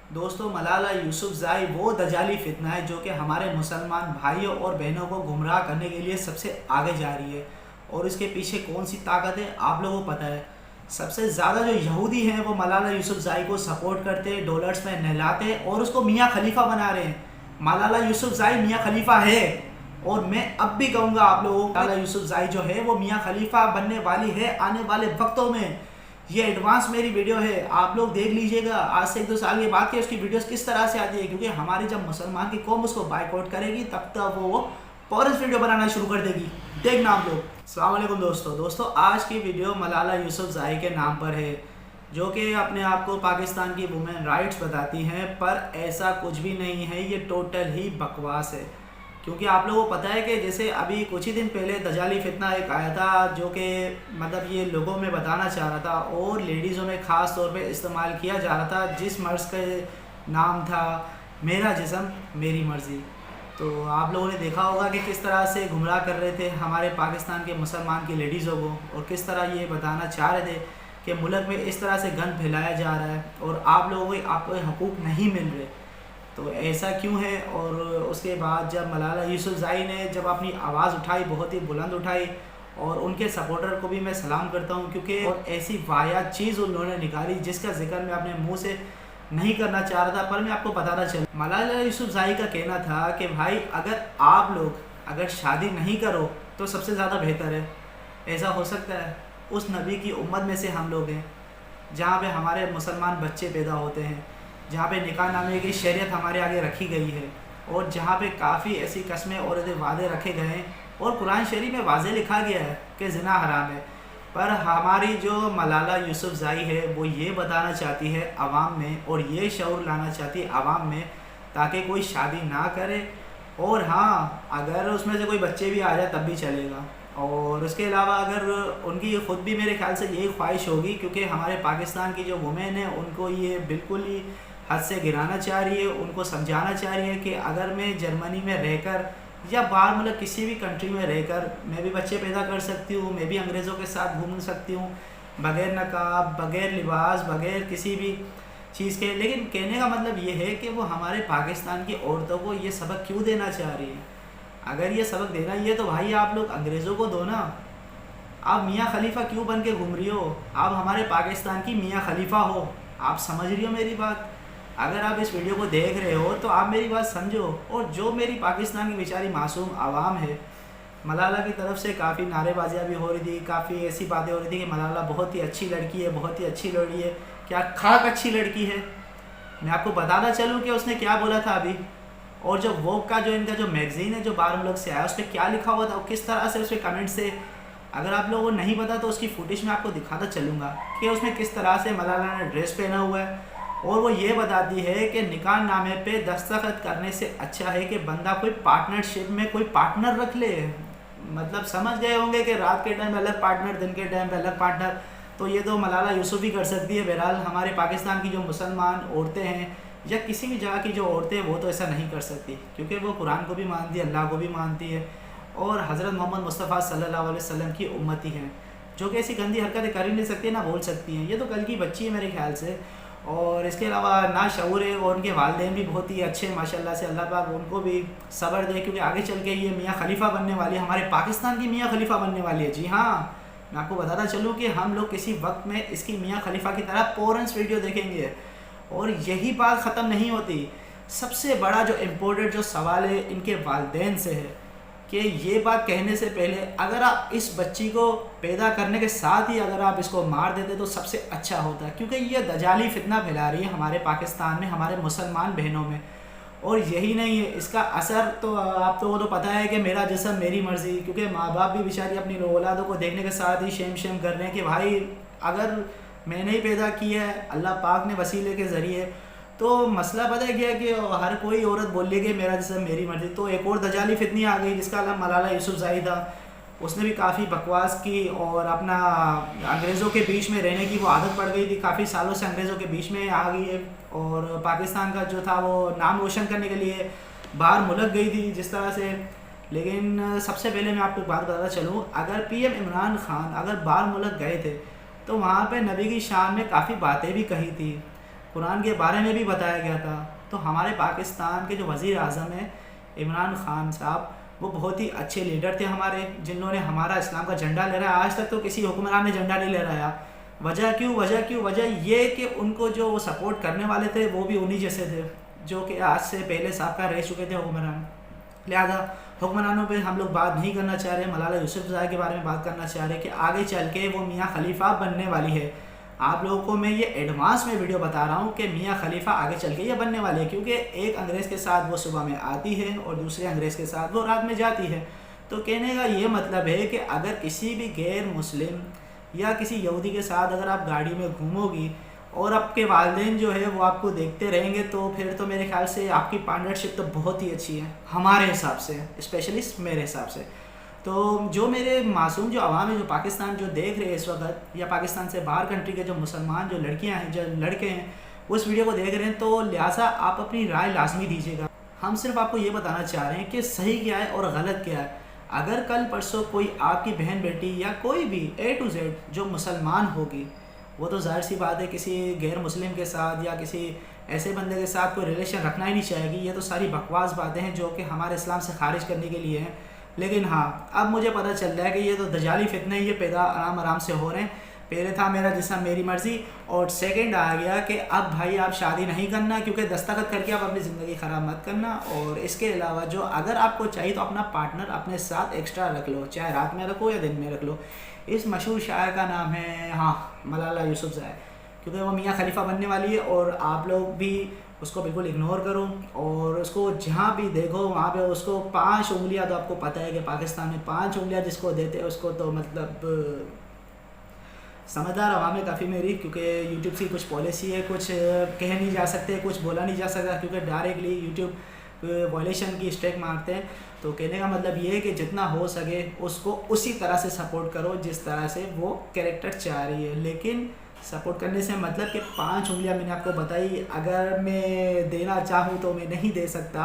दोस्तों, मलाला यूसुफ़ज़ई वो दजाली फितना है जो कि हमारे मुसलमान भाइयों और बहनों को गुमराह करने के लिए सबसे आगे जा रही है। और इसके पीछे कौन सी ताकत है आप लोगों को पता है। सबसे ज़्यादा जो यहूदी हैं वो मलाला यूसुफ़ज़ई को सपोर्ट करते, डॉलर्स में नहलाते और उसको मियाँ खलीफा बना रहे हैं। मलाला यूसुफ़ज़ई मियाँ खलीफा है और मैं अब भी कहूँगा आप लोगों को, मलाला यूसुफ़ज़ई जो है वो मियाँ खलीफा बनने वाली है आने वाले वक्तों में। ये एडवांस मेरी वीडियो है, आप लोग देख लीजिएगा। आज से 1-2 साल के बाद की उसकी वीडियोस किस तरह से आती है, क्योंकि हमारी जब मुसलमान की कौम उसको बाइकआउट करेगी तब तक वो फौरन वीडियो बनाना शुरू कर देगी। देखना आप लोग। अस्सलाम वालेकुम दोस्तों, आज की वीडियो मलाला यूसुफ़ज़ई के नाम पर है, जो कि अपने आप को पाकिस्तान की वुमेन राइट्स बताती हैं, पर ऐसा कुछ भी नहीं है। ये टोटल ही बकवास है। क्योंकि आप लोगों को पता है कि जैसे अभी कुछ ही दिन पहले दजाली फितना एक आया था, जो कि मतलब ये लोगों में बताना चाह रहा था और लेडीज़ों में ख़ास तौर पे इस्तेमाल किया जा रहा था, जिस मर्ज़ का नाम था मेरा जिस्म मेरी मर्ज़ी। तो आप लोगों ने देखा होगा कि किस तरह से गुमराह कर रहे थे हमारे पाकिस्तान के मुसलमान की लेडीज़ों को, और किस तरह ये बताना चाह रहे थे कि मुल्क में इस तरह से गंद फैलाया जा रहा है और आप लोगों को आपको हकूक़ नहीं मिल रहे। तो ऐसा क्यों है। और उसके बाद जब मलाला यूसुफ़ज़ई ने जब अपनी आवाज़ उठाई, बहुत ही बुलंद उठाई, और उनके सपोर्टर को भी मैं सलाम करता हूं, क्योंकि और ऐसी वाहियात चीज़ उन्होंने निकाली जिसका जिक्र मैं अपने मुंह से नहीं करना चाह रहा था, पर मैं आपको बताना चलूँ। मलाला यूसुफ़ज़ई का कहना था कि भाई अगर आप लोग अगर शादी नहीं करो तो सबसे ज़्यादा बेहतर है। ऐसा हो सकता है? उस नबी की उम्मत में से हम लोग हैं जहाँ पे हमारे मुसलमान बच्चे पैदा होते हैं, जहाँ पे निकाह नामे की शरीयत हमारे आगे रखी गई है, और जहाँ पे काफ़ी ऐसी कस्में और ऐसे वादे रखे गए हैं, और कुरान शरीफ में वाज़े लिखा गया है कि ज़िना हराम है। पर हमारी जो मलाला यूसुफ़ज़ई है वो ये बताना चाहती है आवाम में, और ये शऊर लाना चाहती है आवाम में, ताकि कोई शादी ना करे। और हाँ, अगर उसमें से कोई बच्चे भी आ जाए तब भी चलेगा। और उसके अलावा अगर उनकी ख़ुद भी मेरे ख़्याल से यही ख्वाहिश होगी, क्योंकि हमारे पाकिस्तान की जो वुमेन है उनको ये बिल्कुल ही हद से गिराना चाह रही है, उनको समझाना चाह रही है कि अगर मैं जर्मनी में रहकर या बाहर मतलब किसी भी कंट्री में रहकर मैं भी बच्चे पैदा कर सकती हूँ, मैं भी अंग्रेज़ों के साथ घूम सकती हूँ बग़ैर नकाब, बग़ैर लिबास, बग़ैर किसी भी चीज़ के। लेकिन कहने का मतलब ये है कि वो हमारे पाकिस्तान की औरतों को ये सबक क्यों देना चाह रही है। अगर ये सबक देना ही है तो भाई आप लोग अंग्रेज़ों को दो ना। आप मियाँ खलीफा क्यों बन के घूम रही हो? आप हमारे पाकिस्तान की मियाँ खलीफा हो। आप समझ रही हो मेरी बात? अगर आप इस वीडियो को देख रहे हो तो आप मेरी बात समझो। और जो मेरी पाकिस्तान की बेचारी मासूम आवाम है, मलाला की तरफ से काफ़ी नारेबाजियाँ भी हो रही थी, काफ़ी ऐसी बातें हो रही थी कि मलाला बहुत ही अच्छी लड़की है, बहुत ही अच्छी लड़की है। क्या खाक अच्छी लड़की है? मैं आपको बताना चलूँ कि उसने क्या बोला था अभी। और जो वोग का जो इनका जो मैगज़ीन है जो बाहर मुल्क से आया, उस पर क्या लिखा हुआ था और किस तरह से उस पर कमेंट से, अगर आप लोगों को नहीं पता तो उसकी फुटेज मैं आपको दिखाता चलूँगा कि उसमें किस तरह से मलाला ने ड्रेस पहना हुआ है। और वो ये बताती है कि निकाह नामे पे दस्तखत करने से अच्छा है कि बंदा कोई पार्टनरशिप में कोई पार्टनर रख ले। मतलब समझ गए होंगे कि रात के टाइम अलग पार्टनर, दिन के टाइम पे अलग पार्टनर। तो ये तो मलाला यूसुफ़ ही कर सकती है। बहरहाल हमारे पाकिस्तान की जो मुसलमान औरतें हैं या किसी भी जगह की जो औरतें हैं वो तो ऐसा नहीं कर सकती, क्योंकि वो कुरान को भी मानती है, अल्लाह को भी मानती है, और हज़रत मोहम्मद मुस्तफ़ा सल्लल्लाहु अलैहि वसल्लम की उम्मती हैं, जो कि ऐसी गंदी हरकतें कर ही नहीं सकती, ना बोल सकती हैं। ये तो कल की बच्ची है मेरे ख्याल से। और इसके अलावा ना शऊर है, और उनके वालिदैन भी बहुत ही अच्छे हैं माशाल्लाह से। अल्लाह पाक उनको भी सब्र दे, क्योंकि आगे चल के ये मियाँ खलीफा बनने वाली है, हमारे पाकिस्तान की मियाँ खलीफा बनने वाली है। जी हाँ, मैं आपको बताना चलूँ कि हम लोग किसी वक्त में इसकी मियाँ खलीफा की तरह पोरेंस वीडियो देखेंगे। और यही बात ख़त्म नहीं होती। सबसे बड़ा जो इम्पोर्टेंट जो सवाल है इनके वालिदैन से है कि ये बात कहने से पहले अगर आप इस बच्ची को पैदा करने के साथ ही अगर आप इसको मार देते तो सबसे अच्छा होता है, क्योंकि ये दजाली फितना फैला रही है हमारे पाकिस्तान में, हमारे मुसलमान बहनों में। और यही नहीं है, इसका असर तो आप तो वो तो पता है कि मेरा जिस्म मेरी मर्ज़ी, क्योंकि माँ बाप भी बेचारी अपनी औलादों को देखने के साथ ही शेम शेम कर रहे हैं कि भाई अगर मैंने ही पैदा किया है, अल्लाह पाक ने वसीले के ज़रिए, तो मसला पता है क्या कि हर कोई औरत बोल रही कि मेरा जिस्म मेरी मर्ज़ी। तो एक और दजाली फितनी आ गई जिसका नाम मलाला यूसुफ़ज़ई था। उसने भी काफ़ी बकवास की और अपना अंग्रेज़ों के बीच में रहने की वो आदत पड़ गई थी, काफ़ी सालों से अंग्रेज़ों के बीच में आ गई है, और पाकिस्तान का जो था वो नाम रोशन करने के लिए बाहर मुल्क गई थी जिस तरह से। लेकिन सबसे पहले मैं आपको एक बात बताना चलूँ, अगर पीएम इमरान खान अगर बाहर मुल्क गए थे तो वहाँ पे नबी की शान में काफ़ी बातें भी कही थी। कुरान के बारे में भी बताया गया था। तो हमारे पाकिस्तान के जो वज़ीर आज़म हैं इमरान खान साहब, वो बहुत ही अच्छे लीडर थे हमारे, जिन्होंने हमारा इस्लाम का झंडा लहराया। आज तक तो किसी हुक्मरान ने झंडा नहीं लहराया। वजह ये कि उनको जो वो सपोर्ट करने वाले थे वो भी उन्हीं जैसे थे, जो कि आज से पहले साबका रह चुके थे हुक्मरान। लिहाजा हुक्मरानों पे हम लोग बात नहीं करना चाह रहे। मलाला यूसुफ़ज़ई के बारे में बात करना चाह रहे हैं कि आगे चल के वो मियाँ खलीफा बनने वाली है। आप लोगों को मैं ये एडवांस में वीडियो बता रहा हूँ कि मियाँ खलीफा आगे चल के ये बनने वाली है, क्योंकि एक अंग्रेज़ के साथ वो सुबह में आती है और दूसरे अंग्रेज़ के साथ वो रात में जाती है। तो कहने का ये मतलब है कि अगर किसी भी गैर मुस्लिम या किसी यहूदी के साथ अगर आप गाड़ी में घूमोगी और आपके वालिदैन जो है वो आपको देखते रहेंगे, तो फिर तो मेरे ख्याल से आपकी पार्टनरशिप तो बहुत ही अच्छी है हमारे हिसाब से, स्पेशली मेरे हिसाब से। तो जो मेरे मासूम जो अवाम है, जो पाकिस्तान जो देख रहे हैं इस वक्त, या पाकिस्तान से बाहर कंट्री के जो मुसलमान जो लड़कियां हैं, जो लड़के हैं, उस वीडियो को देख रहे हैं, तो लिहाजा आप अपनी राय लाजमी दीजिएगा। हम सिर्फ आपको ये बताना चाह रहे हैं कि सही क्या है और गलत क्या है। अगर कल परसों कोई आपकी बहन बेटी या कोई भी A to Z जो मुसलमान होगी, वो तो जाहिर सी बात है किसी गैर मुस्लिम के साथ या किसी ऐसे बंदे के साथ कोई रिलेशन रखना ही नहीं चाहेगी। ये तो सारी बकवास बातें हैं जो कि हमारे इस्लाम से खारिज करने के लिए हैं। लेकिन हाँ, अब मुझे पता चल रहा है कि ये तो दजाली फितने ये पैदा आराम से हो रहे हैं। पहले था मेरा जिस्म मेरी मर्ज़ी, और सेकंड आ गया कि अब भाई आप शादी नहीं करना, क्योंकि दस्तखत करके आप अपनी ज़िंदगी ख़राब मत करना। और इसके अलावा जो अगर आपको चाहिए तो अपना पार्टनर अपने साथ एक्स्ट्रा रख लो, चाहे रात में रखो या दिन में रख लो। इस मशहूर शायर का नाम है मलाला यूसुफ़ज़ई, क्योंकि वो मियाँ खलीफा बनने वाली है। और आप लोग भी उसको बिल्कुल इग्नोर करो, और उसको जहाँ भी देखो वहाँ पे उसको 5 उंगलियाँ, तो आपको पता है कि पाकिस्तान में 5 उंगलियाँ जिसको देते हैं उसको तो मतलब समझदार आवाम है काफ़ी मेरी, क्योंकि यूट्यूब की कुछ पॉलिसी है, कुछ कह नहीं जा सकते, कुछ बोला नहीं जा सकता, क्योंकि डायरेक्टली यूट्यूब वॉयलेशन की स्ट्राइक मारते हैं। तो कहने का मतलब ये है कि जितना हो सके उसको उसी तरह से सपोर्ट करो जिस तरह से वो कैरेक्टर चाह रही है। लेकिन सपोर्ट करने से मतलब कि 5 उंगलियां मैंने आपको बताई, अगर मैं देना चाहूँ तो मैं नहीं दे सकता।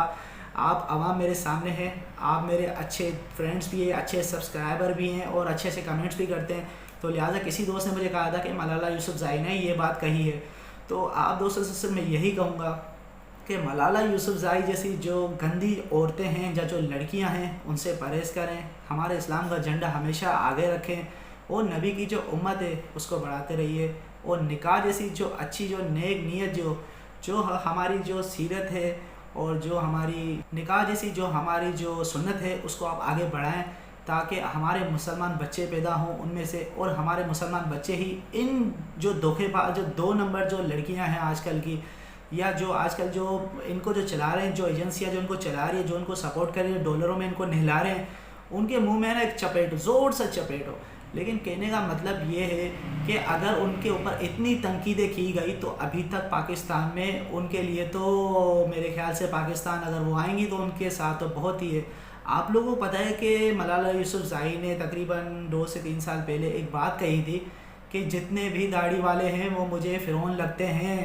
आप आवाम मेरे सामने हैं, आप मेरे अच्छे फ्रेंड्स भी हैं, अच्छे सब्सक्राइबर भी हैं और अच्छे से कमेंट्स भी करते हैं। तो लिहाजा किसी दोस्त ने मुझे कहा था कि मलाला यूसुफ़ज़ई ने ये बात कही है, तो आप दोस्तों से सिर्फ मैं यही कहूँगा कि मलाला यूसुफ़ज़ई जैसी जो गंदी औरतें हैं या जो लड़कियां हैं उनसे परहेज़ करें, हमारे इस्लाम का झंडा हमेशा आगे रखें और नबी की जो उम्मत है उसको बढ़ाते रहिए। और निकाह जैसी जो अच्छी जो नेक नीयत जो हमारी जो सीरत है और जो हमारी निकाह जैसी जो हमारी जो सुन्नत है उसको आप आगे बढ़ाएं, ताकि हमारे मुसलमान बच्चे पैदा हों उनमें से, और हमारे मुसलमान बच्चे ही इन जो धोखेबाज जो 2 नंबर जो लड़कियां हैं आजकल की, या जो आजकल जो इनको जो चला रहे हैं, जो एजेंसियां जो इनको चला रही है, जो इनको सपोर्ट कर रही है, डॉलरों में इनको नहला रहे हैं, उनके मुंह में ना एक चपेट, ज़ोर से चपेट हो। लेकिन कहने का मतलब ये है कि अगर उनके ऊपर इतनी तनकीदें की गई तो अभी तक पाकिस्तान में उनके लिए तो मेरे ख्याल से पाकिस्तान अगर वो आएंगी तो उनके साथ तो बहुत ही है। आप लोगों को पता है कि मलाला यूसुफ़ज़ई ने तकरीबन 2 से 3 साल पहले एक बात कही थी कि जितने भी दाढ़ी वाले हैं वो मुझे फ़िरौन लगते हैं।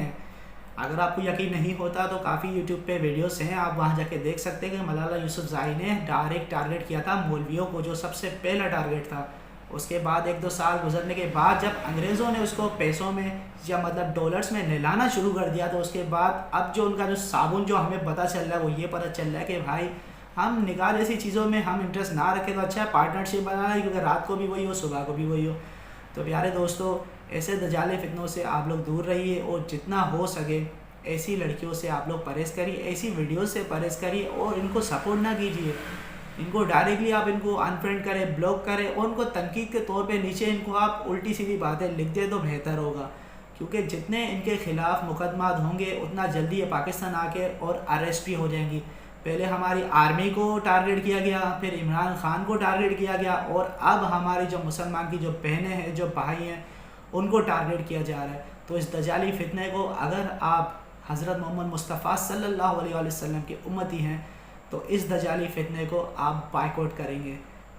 अगर आपको यकीन नहीं होता तो काफ़ी यूट्यूब पे वीडियोस हैं, आप वहाँ जाके देख सकते हैं कि मलाला यूसुफ़ज़ई ने डायरेक्ट टारगेट किया था मौलवियों को, जो सबसे पहला टारगेट था। उसके बाद 1-2 साल गुजरने के बाद जब अंग्रेज़ों ने उसको पैसों में या मतलब डॉलर्स में नहलाना शुरू कर दिया, तो उसके बाद अब जो उनका जो साबुन जो हमें पता चल रहा है वो ये पता चल रहा है कि भाई हम निकाह जैसी चीज़ों में हम इंटरेस्ट ना रखें तो अच्छा है पार्टनरशिप बनाना है, क्योंकि रात को भी वही हो सुबह को भी वही हो। तो प्यारे दोस्तों, ऐसे दजाले फितनों से आप लोग दूर रहिए और जितना हो सके ऐसी लड़कियों से आप लोग परहेज़ करिए, ऐसी वीडियो से परहेज़ करिए और इनको सपोर्ट ना कीजिए। इनको डायरेक्टली आप इनको अनफ्रेंड करें, ब्लॉक करें और उनको तनकीद के तौर पे नीचे इनको आप उल्टी सीधी बातें लिख दें तो बेहतर होगा, क्योंकि जितने इनके ख़िलाफ़ मुकदमात होंगे उतना जल्दी ये पाकिस्तान आके और अरेस्ट भी हो जाएंगी। पहले हमारी आर्मी को टारगेट किया गया, फिर इमरान खान को टारगेट किया गया, और अब हमारी जो मुसलमान की जो बहनें हैं, जो भाई हैं, उनको टारगेट किया जा रहा है। तो इस दजाली फितने को अगर आप हज़रत मोहम्मद मुस्तफ़ा सल्लल्लाहु अलैहि वसल्लम की उम्मती हैं तो इस दजाली फितने को आप बायकॉट करेंगे।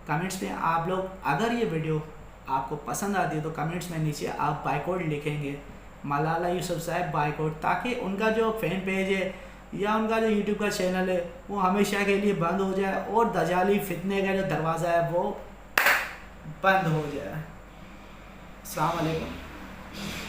कमेंट्स में आप लोग अगर ये वीडियो आपको पसंद आती है तो कमेंट्स में नीचे आप बायकॉट लिखेंगे, मलाला यूसुफ़ज़ई बायकॉट, ताकि उनका जो फ़ैन पेज है या उनका जो यूट्यूब का चैनल है वो हमेशा के लिए बंद हो जाए और दजाली फितने का जो दरवाज़ा है वो बंद हो जाए। अस्सलाम वालेकुम।